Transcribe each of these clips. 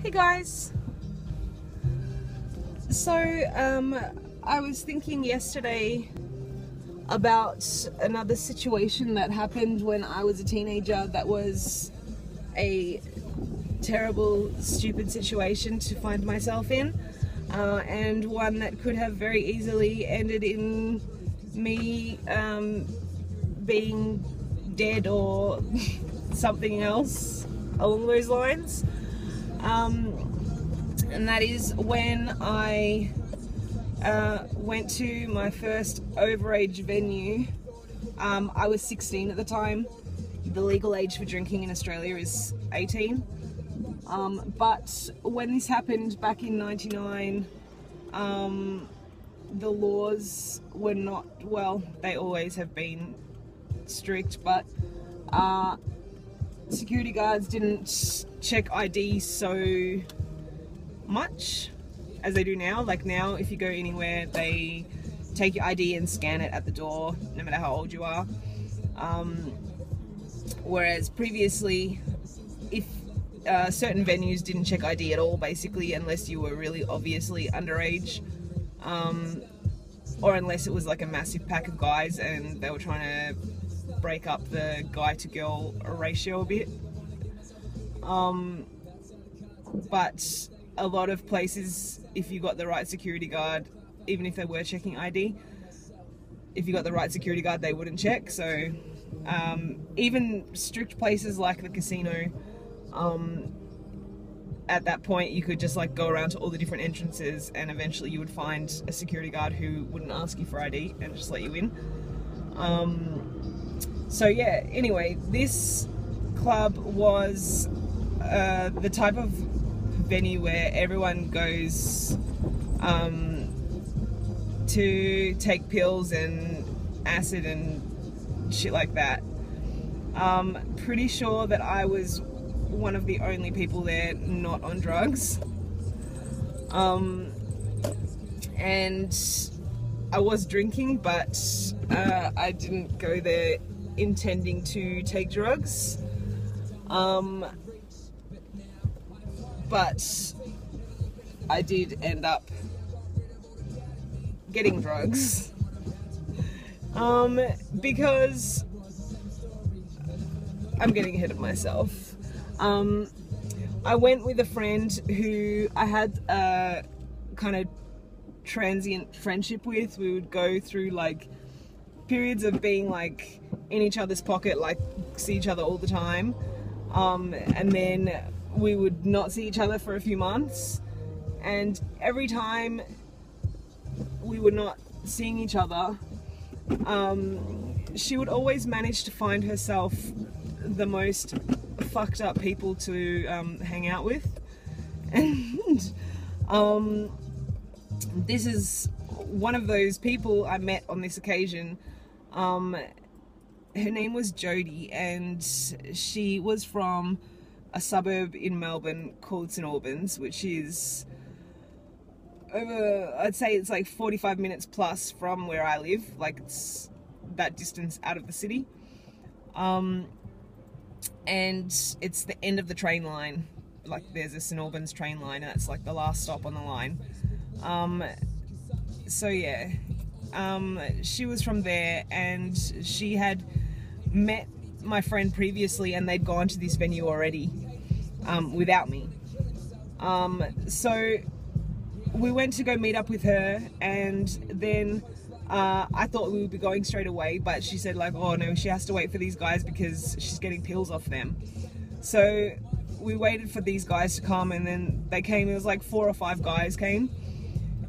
Hey guys. So I was thinking yesterday about another situation that happened when I was a teenager that was a terrible, stupid situation to find myself in, and one that could have very easily ended in me being dead or something else along those lines. And that is when I went to my first overage venue. I was 16 at the time. The legal age for drinking in Australia is 18. But when this happened back in '99, the laws were not, well, they always have been strict, but security guards didn't check ID so much as they do now. Like now, if you go anywhere, they take your ID and scan it at the door, no matter how old you are. Whereas previously, if certain venues didn't check ID at all, basically, unless you were really obviously underage, or unless it was like a massive pack of guys and they were trying to break up the guy to girl ratio a bit. But a lot of places, if you got the right security guard, even if they were checking ID, if you got the right security guard, they wouldn't check. So even strict places like the casino, at that point you could just like go around to all the different entrances and eventually you would find a security guard who wouldn't ask you for ID and just let you in. So yeah, anyway, this club was the type of venue where everyone goes to take pills and acid and shit like that. Pretty sure that I was one of the only people there not on drugs. And I was drinking, but I didn't go there intending to take drugs. But I did end up getting drugs. Because I'm getting ahead of myself. I went with a friend who I had a kind of transient friendship with. We would go through like periods of being like in each other's pocket, like see each other all the time, and then we would not see each other for a few months, and every time we were not seeing each other, she would always manage to find herself the most fucked up people to hang out with. And this is one of those people I met on this occasion. Her name was Jodie, and she was from a suburb in Melbourne called St Albans, which is over, I'd say it's like 45 minutes plus from where I live. Like it's that distance out of the city. And it's the end of the train line. Like there's a St Albans train line, and that's like the last stop on the line. So yeah, she was from there, and she had met my friend previously, and they'd gone to this venue already without me. So we went to go meet up with her, and then I thought we would be going straight away, but she said like, oh no, she has to wait for these guys because she's getting pills off them. So we waited for these guys to come, and then they came. It was like 4 or 5 guys came,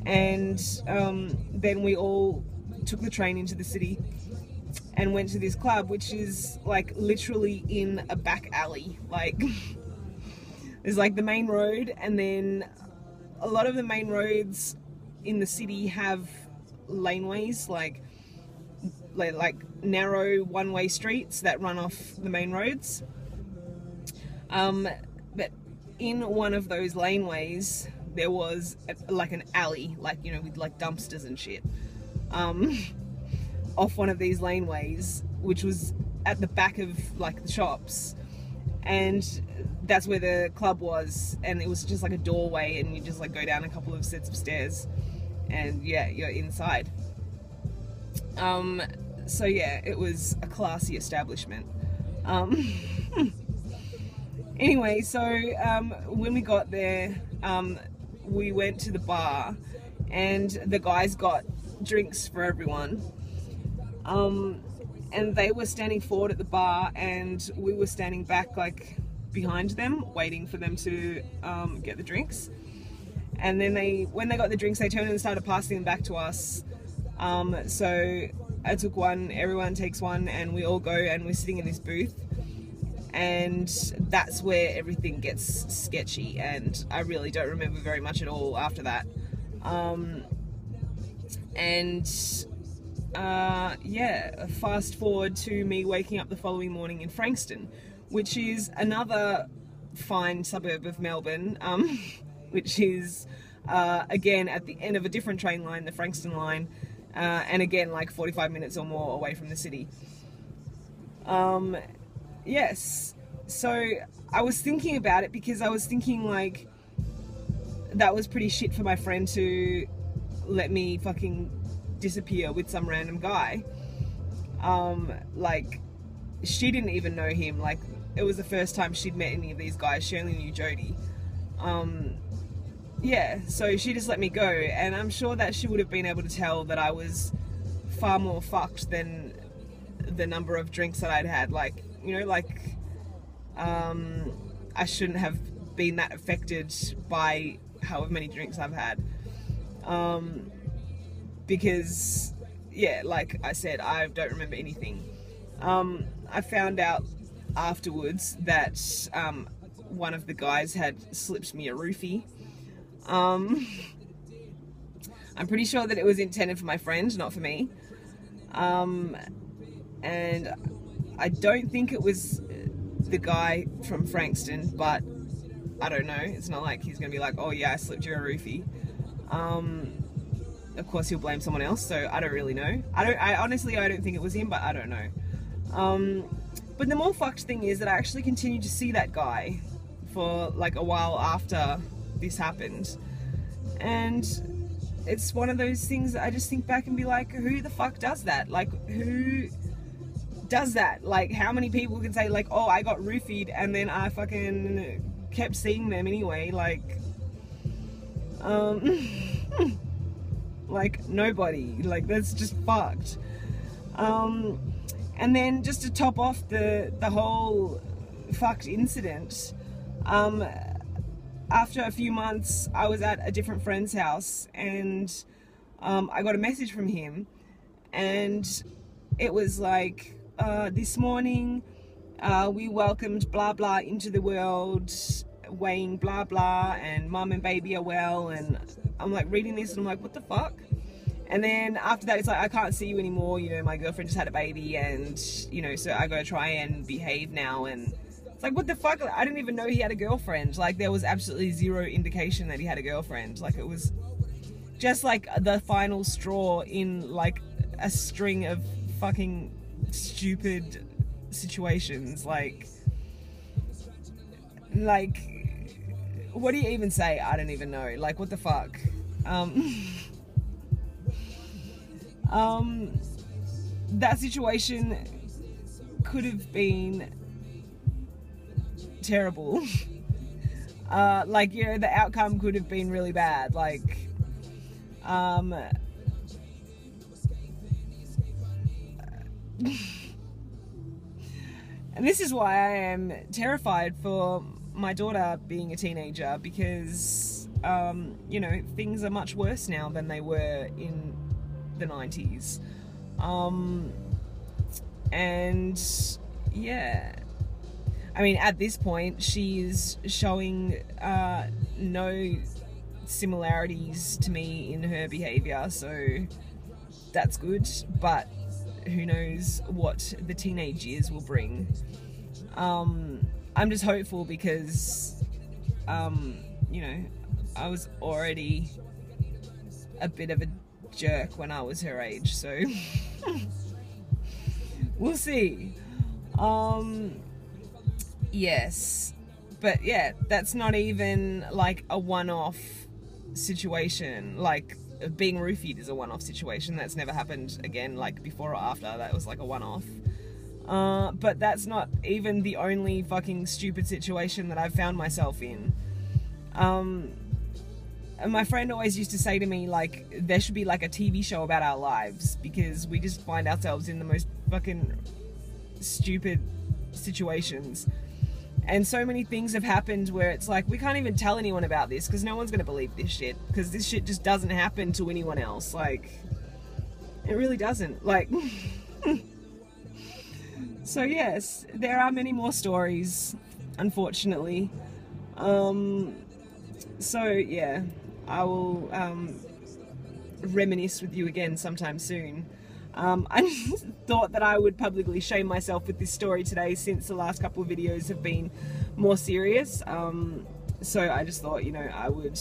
and then we all took the train into the city and went to this club, which is like literally in a back alley. Like there's like the main road, and then a lot of the main roads in the city have laneways, like narrow one-way streets that run off the main roads. But in one of those laneways there was like an alley, like, you know, with like dumpsters and shit, off one of these laneways, which was at the back of like the shops. and that's where the club was, and it was just like a doorway, and you just like go down a couple of sets of stairs, and yeah, you're inside. So yeah, it was a classy establishment. Anyway, so when we got there, we went to the bar, and the guys got drinks for everyone. And they were standing forward at the bar, and we were standing back, like behind them, waiting for them to get the drinks. And then when they got the drinks, they turned and started passing them back to us. So I took one, everyone takes one, and we all go, and we're sitting in this booth. And that's where everything gets sketchy, and I really don't remember very much at all after that. Yeah, fast forward to me waking up the following morning in Frankston, which is another fine suburb of Melbourne, which is again at the end of a different train line, the Frankston line, and again like 45 minutes or more away from the city. Yes, so I was thinking about it, because I was thinking like that was pretty shit for my friend to let me fucking disappear with some random guy. Like, she didn't even know him. Like, it was the first time she'd met any of these guys. She only knew Jody. Yeah, so she just let me go, and I'm sure that she would have been able to tell that I was far more fucked than the number of drinks that I'd had. Like, you know, like, I shouldn't have been that affected by however many drinks I've had. Because, yeah, like I said, I don't remember anything. I found out afterwards that one of the guys had slipped me a roofie. I'm pretty sure that it was intended for my friend, not for me. And I don't think it was the guy from Frankston, but I don't know. It's not like he's gonna be like, oh yeah, I slipped you a roofie. Of course he'll blame someone else, so I don't really know. I honestly don't think it was him, but I don't know. But the more fucked thing is that I actually continued to see that guy for like a while after this happened. And it's one of those things that I just think back and be like, who the fuck does that? Like, who does that? Like, how many people can say like, oh, I got roofied, and then I fucking kept seeing them anyway? Like, like, nobody. Like, that's just fucked. And then just to top off the whole fucked incident, after a few months, I was at a different friend's house, and I got a message from him, and it was like, this morning we welcomed blah blah into the world, weighing blah blah, and mum and baby are well. And I'm like reading this, and I'm like, what the fuck? And then after that, it's like, I can't see you anymore, you know, my girlfriend just had a baby, and, you know, so I gotta try and behave now. And it's like, what the fuck? I didn't even know he had a girlfriend. Like, there was absolutely zero indication that he had a girlfriend. Like, it was just like the final straw in like a string of fucking stupid situations. Like, what do you even say? I don't even know. Like, what the fuck? That situation could have been terrible. Like, you know, the outcome could have been really bad. Like, and this is why I am terrified for my daughter being a teenager, because, you know, things are much worse now than they were in the 90s. And yeah, I mean, at this point she's showing no similarities to me in her behavior, so that's good, but who knows what the teenage years will bring. I'm just hopeful because you know, I was already a bit of a jerk when I was her age, so we'll see. yes, but yeah, that's not even like a one-off situation. Like being roofied is a one-off situation. That's never happened again, like before or after. That was like a one-off. But that's not even the only fucking stupid situation that I've found myself in. And my friend always used to say to me, like, there should be like a TV show about our lives, because we just find ourselves in the most fucking stupid situations. And so many things have happened where it's like, we can't even tell anyone about this because no one's going to believe this shit, because this shit just doesn't happen to anyone else. Like, it really doesn't. Like, so yes, there are many more stories, unfortunately. So yeah, I will reminisce with you again sometime soon. I just thought that I would publicly shame myself with this story today, since the last couple of videos have been more serious. So I just thought, you know, I would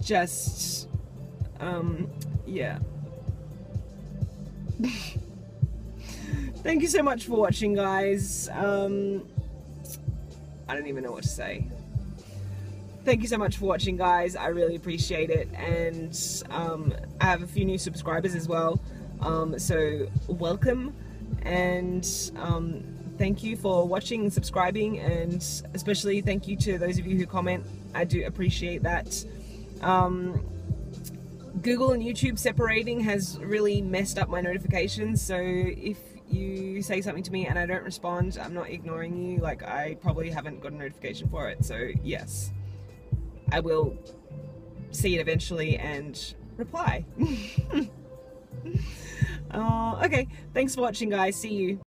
just, yeah. Thank you so much for watching, guys. I don't even know what to say. Thank you so much for watching, guys. I really appreciate it. And I have a few new subscribers as well. So welcome, and thank you for watching and subscribing, and especially thank you to those of you who comment. I do appreciate that. Google and YouTube separating has really messed up my notifications, so if you say something to me and I don't respond, I'm not ignoring you. Like, I probably haven't got a notification for it. So yes, I will see it eventually and reply. Okay, thanks for watching, guys. See you.